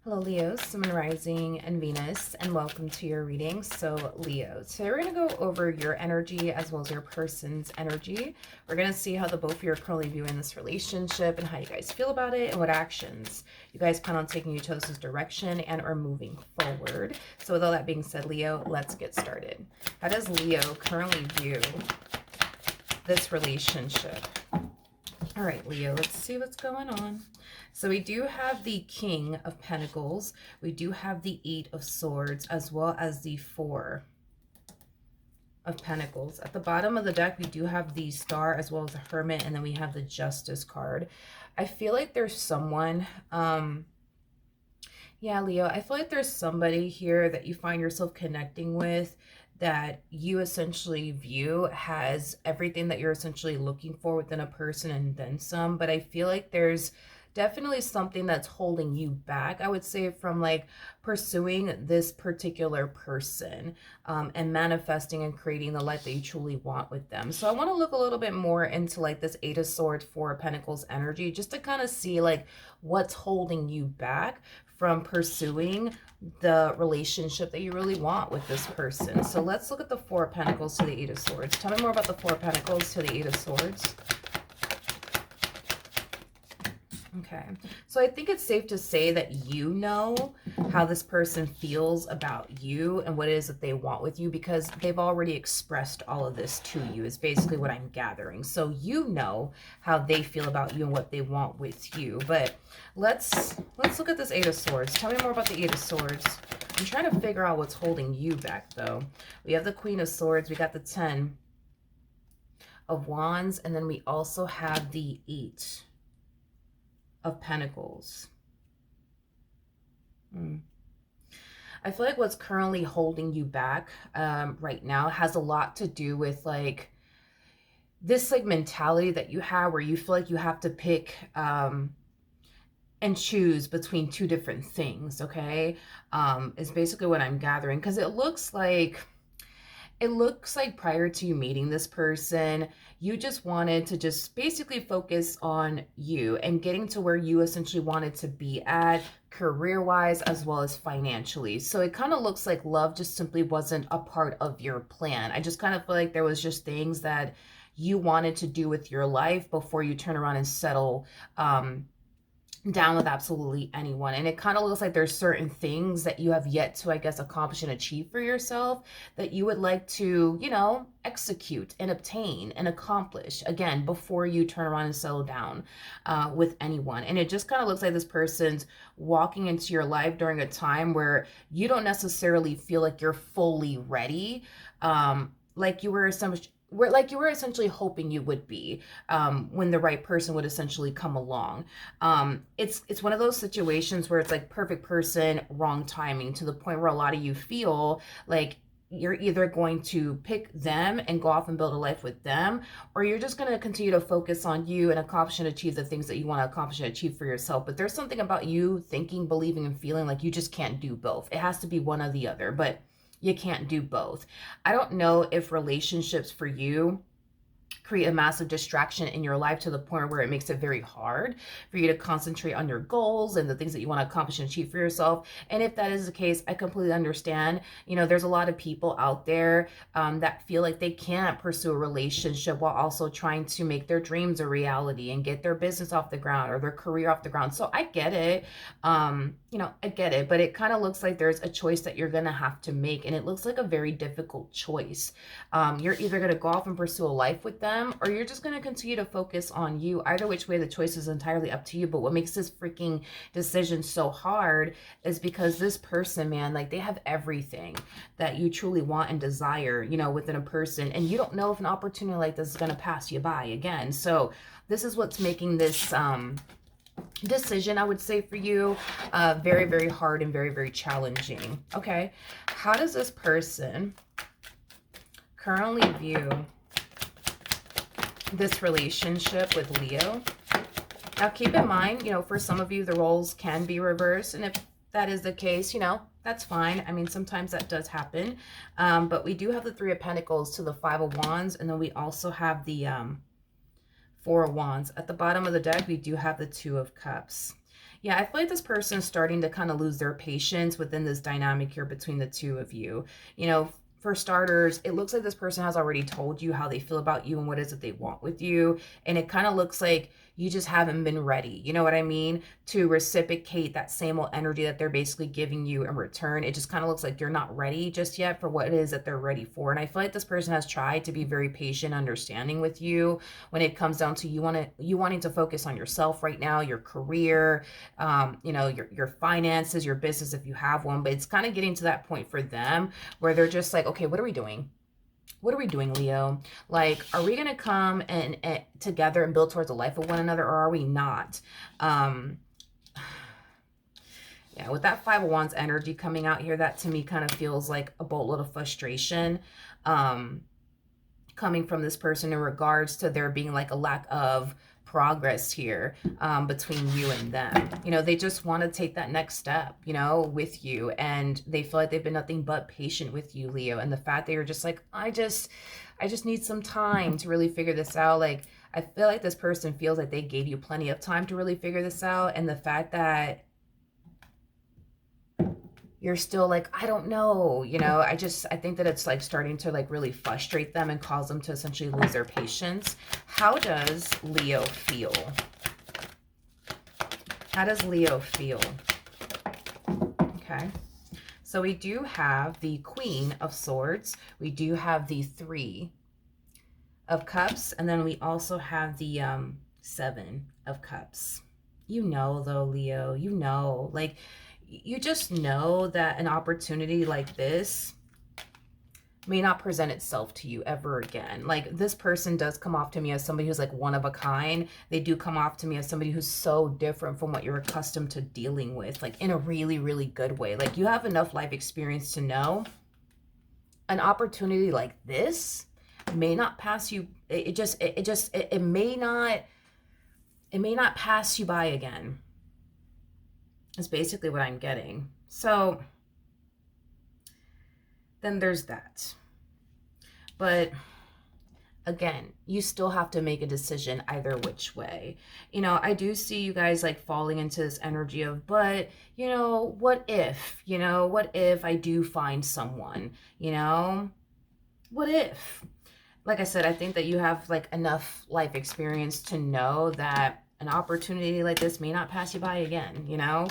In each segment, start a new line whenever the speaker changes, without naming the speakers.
Hello, Leo, Sun, Rising, and Venus, and welcome to your reading. So, Leo, today we're going to go over your energy as well as your person's energy. We're going to see how the both of you are currently viewing this relationship and how you guys feel about it and what actions you guys plan on taking each other's direction and are moving forward. So, with all that being said, Leo, let's get started. How does Leo currently view this relationship? All right, Leo, let's see what's going on. So we do have the King of Pentacles. We do have the Eight of Swords, as well as the Four of Pentacles. At the bottom of the deck, we do have the Star, as well as the Hermit, and then we have the Justice card. I feel like there's someone, yeah, Leo, I feel like there's somebody here that you find yourself connecting with that you essentially view has everything that you're essentially looking for within a person and then some. But I feel like there's definitely something that's holding you back, I would say, from like pursuing this particular person and manifesting and creating the life that you truly want with them. So I want to look a little bit more into like this Eight of Swords, Four of Pentacles energy, just to kind of see like what's holding you back from pursuing the relationship that you really want with this person. So let's look at the Four of Pentacles to the Eight of Swords. Tell me more about the Four of Pentacles to the Eight of Swords. Okay, so I think it's safe to say that you know how this person feels about you and what it is that they want with you, because they've already expressed all of this to you, is basically what I'm gathering. So you know how they feel about you and what they want with you. But let's look at this Eight of Swords. Tell me more about the Eight of Swords. I'm trying to figure out what's holding you back, though. We have the Queen of Swords. We got the 10 of Wands. And then we also have the 8 of Pentacles. I feel like what's currently holding you back right now has a lot to do with like this like mentality that you have where you feel like you have to pick and choose between two different things, okay? Is basically what I'm gathering, because it looks like prior to you meeting this person, you just wanted to just basically focus on you and getting to where you essentially wanted to be at career-wise as well as financially. So it kind of looks like love just simply wasn't a part of your plan. I just kind of feel like there was just things that you wanted to do with your life before you turn around and settle down with absolutely anyone. And it kind of looks like there's certain things that you have yet to, I guess, accomplish and achieve for yourself that you would like to, you know, execute and obtain and accomplish again before you turn around and settle down with anyone. And it just kind of looks like this person's walking into your life during a time where you don't necessarily feel like you're fully ready, like you were essentially hoping you would be when the right person would essentially come along. It's one of those situations where it's like perfect person, wrong timing, to the point where a lot of you feel like you're either going to pick them and go off and build a life with them, or you're just going to continue to focus on you and accomplish and achieve the things that you want to accomplish and achieve for yourself. But there's something about you thinking, believing, and feeling like you just can't do both. It has to be one or the other, but you can't do both. I don't know if relationships for you create a massive distraction in your life to the point where it makes it very hard for you to concentrate on your goals and the things that you want to accomplish and achieve for yourself. And if that is the case, I completely understand. You know, there's a lot of people out there that feel like they can't pursue a relationship while also trying to make their dreams a reality and get their business off the ground or their career off the ground. So I get it. You know, I get it, but it kind of looks like there's a choice that you're going to have to make. And it looks like a very difficult choice. You're either going to go off and pursue a life with them, or you're just going to continue to focus on you. Either which way, the choice is entirely up to you. But what makes this freaking decision so hard is because this person, man, like they have everything that you truly want and desire, you know, within a person. And you don't know if an opportunity like this is going to pass you by again. So this is what's making this decision, I would say, for you very, very hard and very, very challenging. Okay, how does this person currently view this relationship with Leo? Now keep in mind, you know, for some of you the roles can be reversed, and if that is the case, you know, that's fine. I mean, sometimes that does happen, but we do have the Three of Pentacles to the Five of Wands, and then we also have the Four of Wands. At the bottom of the deck, we do have the Two of Cups. Yeah, I feel like this person is starting to kind of lose their patience within this dynamic here between the two of you. You know, for starters, it looks like this person has already told you how they feel about you and what is it they want with you. And it kind of looks like you just haven't been ready, you know what I mean, to reciprocate that same old energy that they're basically giving you in return. It just kind of looks like you're not ready just yet for what it is that they're ready for. And I feel like this person has tried to be very patient, understanding with you when it comes down to you wanting to focus on yourself right now, your career, you know, your finances, your business if you have one. But it's kind of getting to that point for them where they're just like, okay, what are we doing? What are we doing, Leo? Like, are we going to come and together and build towards a life of one another, or are we not? Um, yeah, with that Five of Wands energy coming out here, that to me kind of feels like a boatload of frustration coming from this person in regards to there being like a lack of progress here between you and them. You know, they just want to take that next step, you know, with you, and they feel like they've been nothing but patient with you, Leo. And the fact that you're just like, I just need some time to really figure this out. Like, I feel like this person feels like they gave you plenty of time to really figure this out, and the fact that you're still like, I don't know, you know, I think that it's like starting to like really frustrate them and cause them to essentially lose their patience. How does Leo feel? How does Leo feel? Okay. So we do have the Queen of Swords. We do have the Three of Cups. And then we also have the Seven of Cups. You know, though, Leo, you know, like, you just know that an opportunity like this may not present itself to you ever again. Like, this person does come off to me as somebody who's like one of a kind. They do come off to me as somebody who's so different from what you're accustomed to dealing with, like in a really, really good way. Like, you have enough life experience to know an opportunity like this may not pass you. It may not pass you by again. Is basically what I'm getting. So then there's that. But again, you still have to make a decision either which way. You know, I do see you guys like falling into this energy of, but, you know, what if, I do find someone, you know, what if? Like I said, I think that you have like enough life experience to know that an opportunity like this may not pass you by again, you know?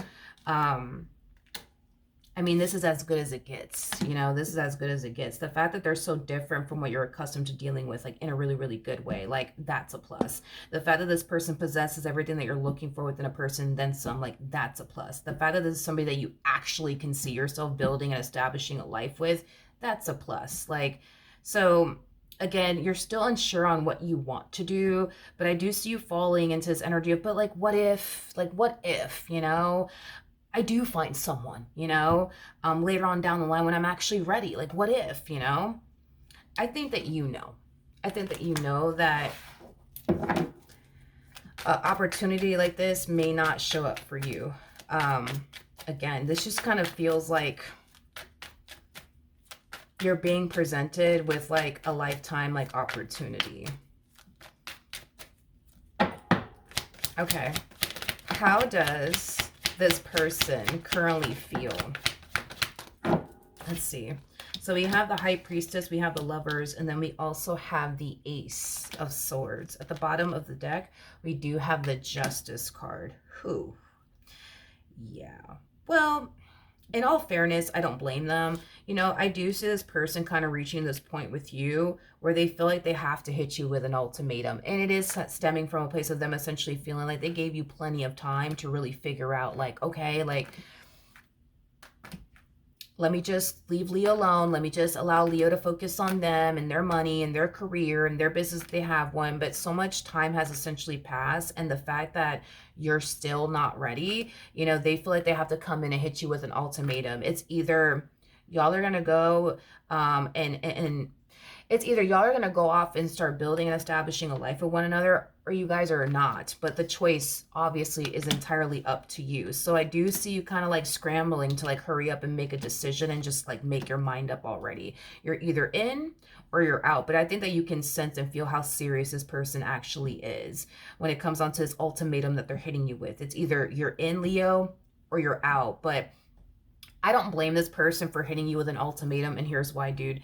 I mean, this is as good as it gets, you know, this is as good as it gets. The fact that they're so different from what you're accustomed to dealing with, like in a really, really good way, like that's a plus. The fact that this person possesses everything that you're looking for within a person, then some, like that's a plus. The fact that this is somebody that you actually can see yourself building and establishing a life with, that's a plus. Like, so again, you're still unsure on what you want to do, but I do see you falling into this energy of, but like, what if, you know, I do find someone, you know, later on down the line when I'm actually ready, like, what if, you know? I think that that opportunity like this may not show up for you. Again, this just kind of feels like you're being presented with like a lifetime like opportunity. Okay. How does this person currently feel? Let's see. So we have the High Priestess, we have the Lovers, and then we also have the Ace of Swords. At the bottom of the deck, we do have the Justice card. Whew. Yeah. Well, in all fairness, I don't blame them. You know, I do see this person kind of reaching this point with you where they feel like they have to hit you with an ultimatum. And it is stemming from a place of them essentially feeling like they gave you plenty of time to really figure out, like, okay, like, let me just leave Leo alone. Let me just allow Leo to focus on them and their money and their career and their business if they have one. But so much time has essentially passed. And the fact that you're still not ready, you know, they feel like they have to come in and hit you with an ultimatum. It's either y'all are going to go and it's either y'all are going to go off and start building and establishing a life with one another, or you guys are not. But the choice obviously is entirely up to you. So I do see you kind of like scrambling to like hurry up and make a decision and just like make your mind up already. You're either in or you're out. But I think that you can sense and feel how serious this person actually is when it comes onto this ultimatum that they're hitting you with. It's either you're in, Leo, or you're out. But I don't blame this person for hitting you with an ultimatum, and here's why, dude.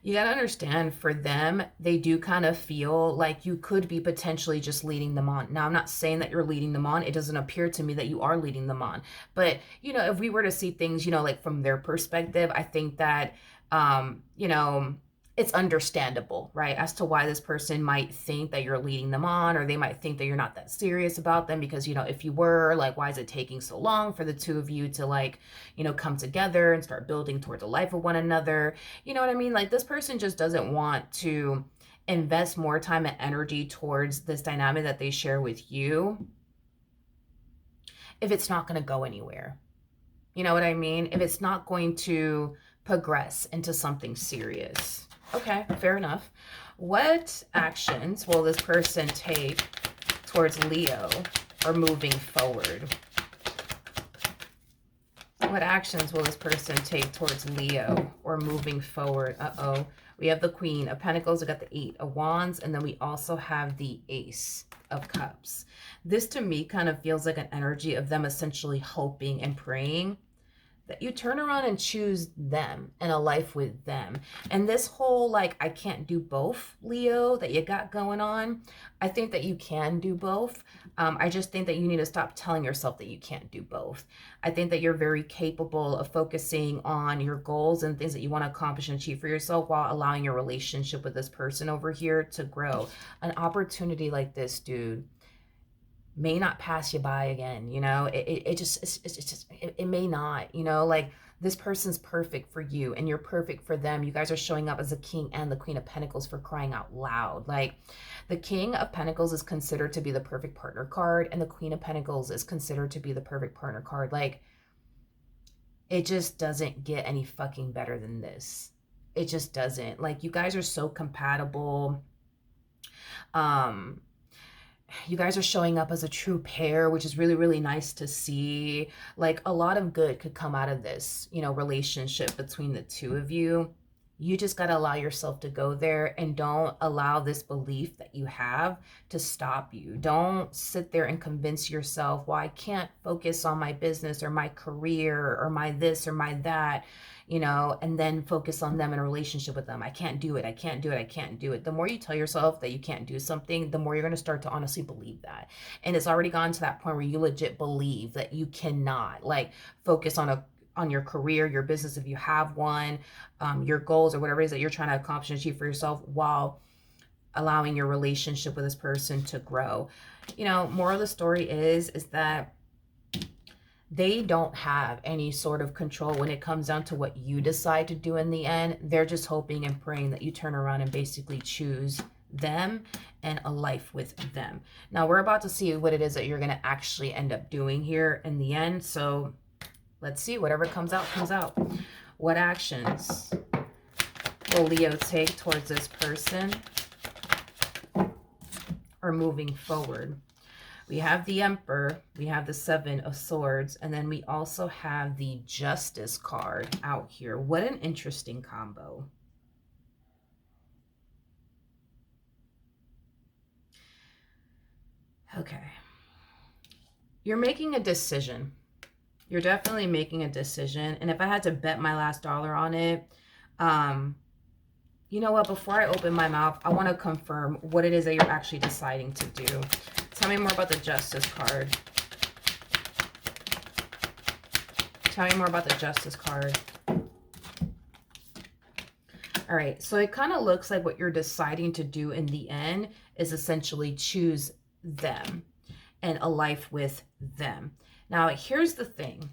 You got to understand, for them, they do kind of feel like you could be potentially just leading them on. Now, I'm not saying that you're leading them on. It doesn't appear to me that you are leading them on. But, you know, if we were to see things, you know, like from their perspective, I think that, you know, it's understandable, right? As to why this person might think that you're leading them on, or they might think that you're not that serious about them because, you know, if you were, like, why is it taking so long for the two of you to, like, you know, come together and start building towards a life with one another? You know what I mean? Like, this person just doesn't want to invest more time and energy towards this dynamic that they share with you if it's not going to go anywhere. You know what I mean? If it's not going to progress into something serious. Okay, fair enough. What actions will this person take towards Leo or moving forward? What actions will this person take towards Leo or moving forward? Uh-oh. We have the Queen of Pentacles, we got the Eight of Wands, and then we also have the Ace of Cups. This to me kind of feels like an energy of them essentially hoping and praying that you turn around and choose them and a life with them. And this whole, like, I can't do both, Leo, that you got going on, I think that you can do both. I just think that you need to stop telling yourself that you can't do both. I think that you're very capable of focusing on your goals and things that you want to accomplish and achieve for yourself while allowing your relationship with this person over here to grow. An opportunity like this, dude, may not pass you by again. You know, it may not, you know, like, this person's perfect for you and you're perfect for them. You guys are showing up as the King and the Queen of Pentacles, for crying out loud. Like, the King of Pentacles is considered to be the perfect partner card, and the Queen of Pentacles is considered to be the perfect partner card. Like, it just doesn't get any fucking better than this. It just doesn't. Like, you guys are so compatible. You guys are showing up as a true pair, which is really, really nice to see. Like, a lot of good could come out of this, you know, relationship between the two of you. You just got to allow yourself to go there, and don't allow this belief that you have to stop you. Don't sit there and convince yourself, well, I can't focus on my business or my career or my this or my that, you know, and then focus on them in a relationship with them. I can't do it. I can't do it. I can't do it. The more you tell yourself that you can't do something, the more you're going to start to honestly believe that. And it's already gone to that point where you legit believe that you cannot, like, focus on your career, your business, if you have one, your goals or whatever it is that you're trying to accomplish and achieve for yourself, while allowing your relationship with this person to grow. You know, moral of the story is that they don't have any sort of control when it comes down to what you decide to do in the end. They're just hoping and praying that you turn around and basically choose them and a life with them. Now, we're about to see what it is that you're going to actually end up doing here in the end. So let's see. Whatever comes out, comes out. What actions will Leo take towards this person or moving forward? We have the Emperor, we have the Seven of Swords, and then we also have the Justice card out here. What an interesting combo. Okay. You're making a decision. You're definitely making a decision. And if I had to bet my last dollar on it, you know what? Before I open my mouth, I want to confirm what it is that you're actually deciding to do. Tell me more about the Justice card. Tell me more about the Justice card. All right, so it kind of looks like what you're deciding to do in the end is essentially choose them and a life with them. Now, here's the thing.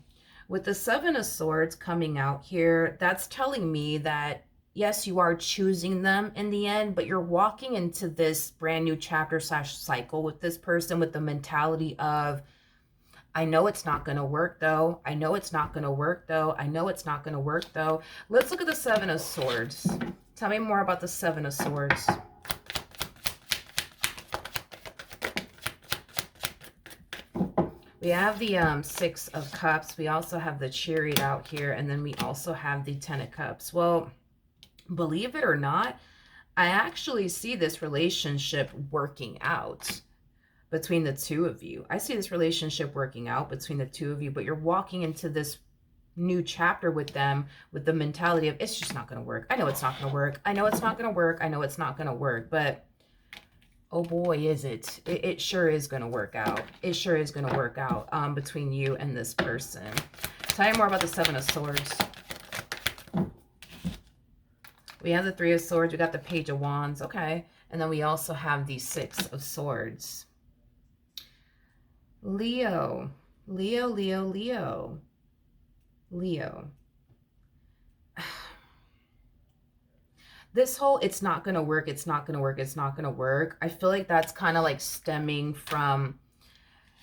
With the Seven of Swords coming out here, that's telling me that yes, you are choosing them in the end, but you're walking into this brand new chapter / cycle with this person with the mentality of, I know it's not going to work though. I know it's not going to work though. I know it's not going to work though. Let's look at the Seven of Swords. Tell me more about the Seven of Swords. We have the Six of Cups. We also have the Chariot out here. And then we also have the Ten of Cups. Well, believe it or not, I actually see this relationship working out between the two of you. I see this relationship working out between the two of you, but you're walking into this new chapter with them with the mentality of, it's just not going to work. I know it's not going to work. I know it's not going to work. I know it's not going to work. But oh boy, is it. It sure is going to work out. It sure is going to work out between you and this person. Tell me more about the Seven of Swords. We have the Three of Swords. We got the Page of Wands. Okay. And then we also have the Six of Swords. Leo. Leo, Leo, Leo. Leo. This whole it's not going to work, it's not going to work, it's not going to work. I feel like that's kind of like stemming from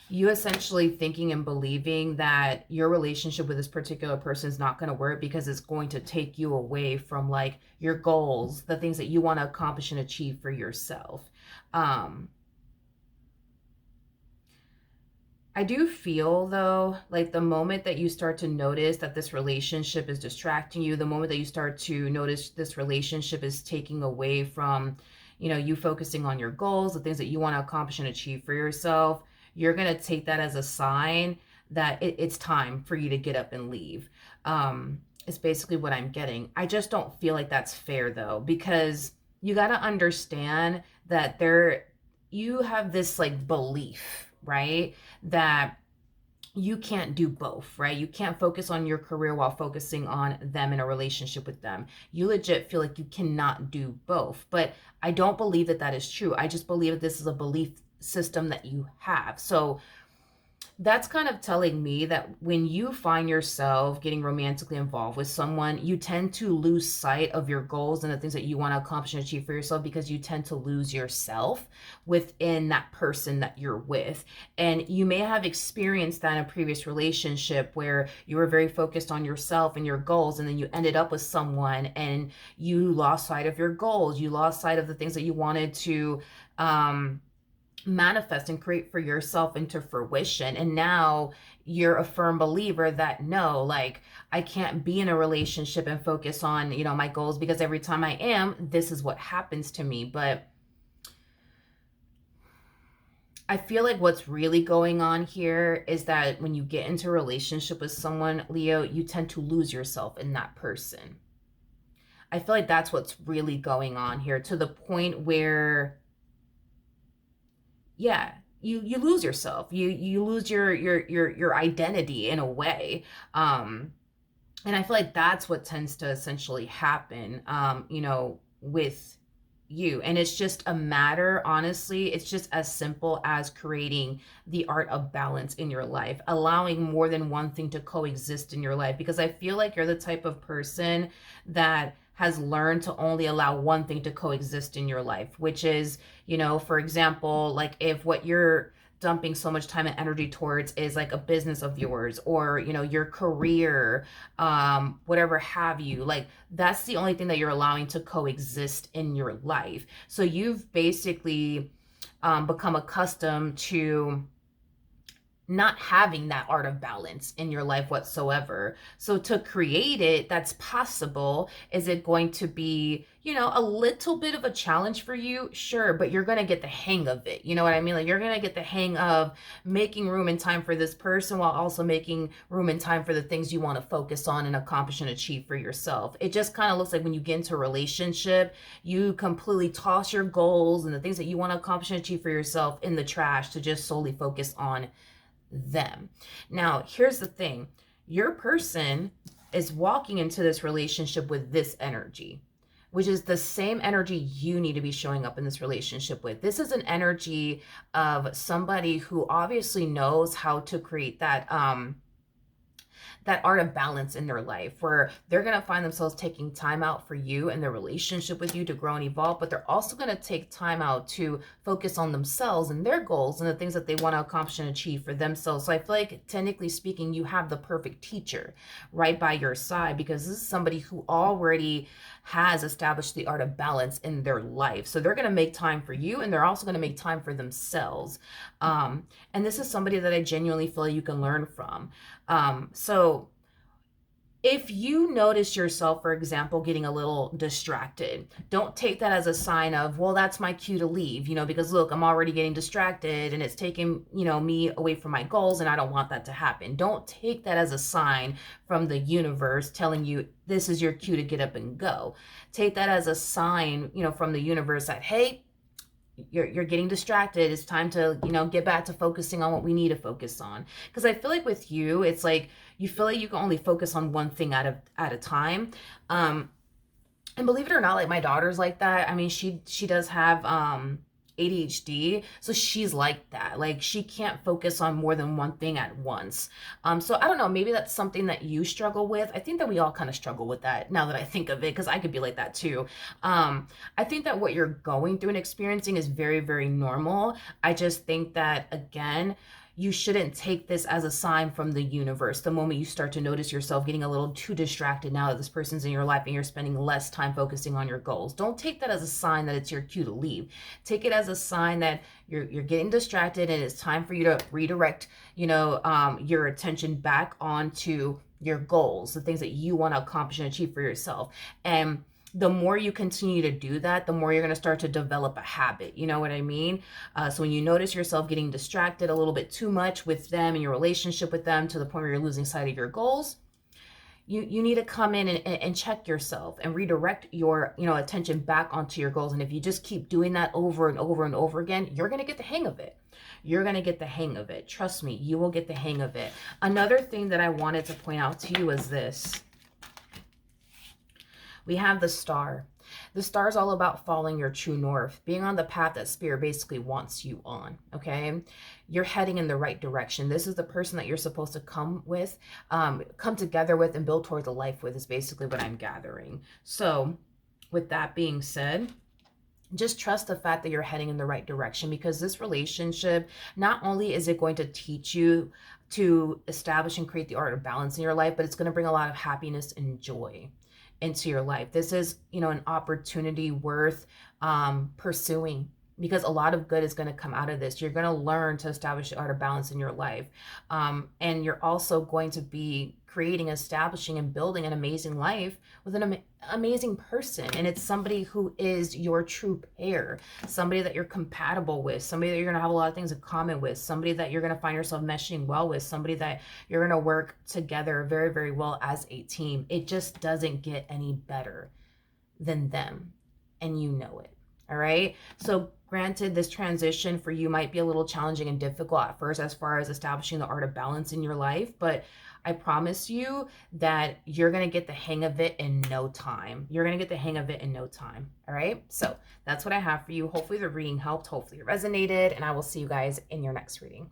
you essentially thinking and believing that your relationship with this particular person is not going to work because it's going to take you away from like your goals, the things that you want to accomplish and achieve for yourself. I do feel though, like the moment that you start to notice that this relationship is distracting you, the moment that you start to notice this relationship is taking away from, you know, you focusing on your goals, the things that you want to accomplish and achieve for yourself, you're going to take that as a sign that it's time for you to get up and leave. It's basically what I'm getting. I just don't feel like that's fair though, because you got to understand that you have this like belief, right, that you can't do both, right? You can't focus on your career while focusing on them in a relationship with them. You legit feel like you cannot do both. But I don't believe that that is true. I just believe that this is a belief system that you have. So that's kind of telling me that when you find yourself getting romantically involved with someone, you tend to lose sight of your goals and the things that you want to accomplish and achieve for yourself because you tend to lose yourself within that person that you're with. And you may have experienced that in a previous relationship where you were very focused on yourself and your goals, and then you ended up with someone and you lost sight of your goals. You lost sight of the things that you wanted to manifest and create for yourself into fruition. And now you're a firm believer that no, like I can't be in a relationship and focus on, you know, my goals, because every time I am, this is what happens to me. But I feel like what's really going on here is that when you get into a relationship with someone, Leo, you tend to lose yourself in that person. I feel like that's what's really going on here, to the point where yeah, you lose yourself. You lose your identity in a way. And I feel like that's what tends to essentially happen, you know, with you. And it's just a matter, honestly, it's just as simple as creating the art of balance in your life, allowing more than one thing to coexist in your life. Because I feel like you're the type of person that has learned to only allow one thing to coexist in your life, which is, you know, for example, like if what you're dumping so much time and energy towards is like a business of yours, or you know, your career, whatever have you, like that's the only thing that you're allowing to coexist in your life. So you've basically become accustomed to not having that art of balance in your life whatsoever. So to create it, that's possible. Is it going to be, you know, a little bit of a challenge for you? Sure, but you're going to get the hang of it. You know what I mean? Like you're going to get the hang of making room and time for this person while also making room and time for the things you want to focus on and accomplish and achieve for yourself. It just kind of looks like when you get into a relationship, you completely toss your goals and the things that you want to accomplish and achieve for yourself in the trash to just solely focus on them. Now, here's the thing. Your person is walking into this relationship with this energy, which is the same energy you need to be showing up in this relationship with. This is an energy of somebody who obviously knows how to create that that art of balance in their life, where they're going to find themselves taking time out for you and their relationship with you to grow and evolve, but they're also going to take time out to focus on themselves and their goals and the things that they want to accomplish and achieve for themselves. So I feel like, technically speaking, you have the perfect teacher right by your side, because this is somebody who already has established the art of balance in their life. So they're going to make time for you, and they're also going to make time for themselves. And this is somebody that I genuinely feel like you can learn from. So if you notice yourself, for example, getting a little distracted, don't take that as a sign of, well, that's my cue to leave, because look, I'm already getting distracted and it's taking, me away from my goals, and I don't want that to happen. Don't take that as a sign from the universe telling you this is your cue to get up and go. Take that as a sign, from the universe that, hey, you're getting distracted. It's time to, get back to focusing on what we need to focus on. Because I feel like with you, it's like you feel like you can only focus on one thing at a time. And believe it or not, like my daughter's like that. I mean, she does have ADHD, so she's like that. Like she can't focus on more than one thing at once. So I don't know, maybe that's something that you struggle with. I think that we all kind of struggle with that now that I think of it, because I could be like that too. I think that what you're going through and experiencing is very, very normal. I just think that, again, you shouldn't take this as a sign from the universe. The moment you start to notice yourself getting a little too distracted now that this person's in your life and you're spending less time focusing on your goals, don't take that as a sign that it's your cue to leave. Take it as a sign that you're getting distracted and it's time for you to redirect, your attention back onto your goals, the things that you want to accomplish and achieve for yourself. And the more you continue to do that, the more you're going to start to develop a habit. You know what I mean? So when you notice yourself getting distracted a little bit too much with them and your relationship with them to the point where you're losing sight of your goals, you need to come in and check yourself and redirect your attention back onto your goals. And if you just keep doing that over and over and over again, you're going to get the hang of it. You're going to get the hang of it. Trust me, you will get the hang of it. Another thing that I wanted to point out to you is this. We have the star. The star is all about following your true north, being on the path that spirit basically wants you on, okay? You're heading in the right direction. This is the person that you're supposed to come together with and build towards a life with, is basically what I'm gathering. So with that being said, just trust the fact that you're heading in the right direction, because this relationship, not only is it going to teach you to establish and create the art of balance in your life, but it's going to bring a lot of happiness and joy into your life. This is, an opportunity worth pursuing, because a lot of good is going to come out of this. You're going to learn to establish the art of balance in your life. And you're also going to be creating, establishing, and building an amazing life with an amazing person. And it's somebody who is your true pair, somebody that you're compatible with, somebody that you're going to have a lot of things in common with, somebody that you're going to find yourself meshing well with, somebody that you're going to work together very, very well as a team. It just doesn't get any better than them. And you know it. All right. So granted, this transition for you might be a little challenging and difficult at first as far as establishing the art of balance in your life, but I promise you that you're going to get the hang of it in no time. You're going to get the hang of it in no time. All right. So that's what I have for you. Hopefully the reading helped. Hopefully it resonated, and I will see you guys in your next reading.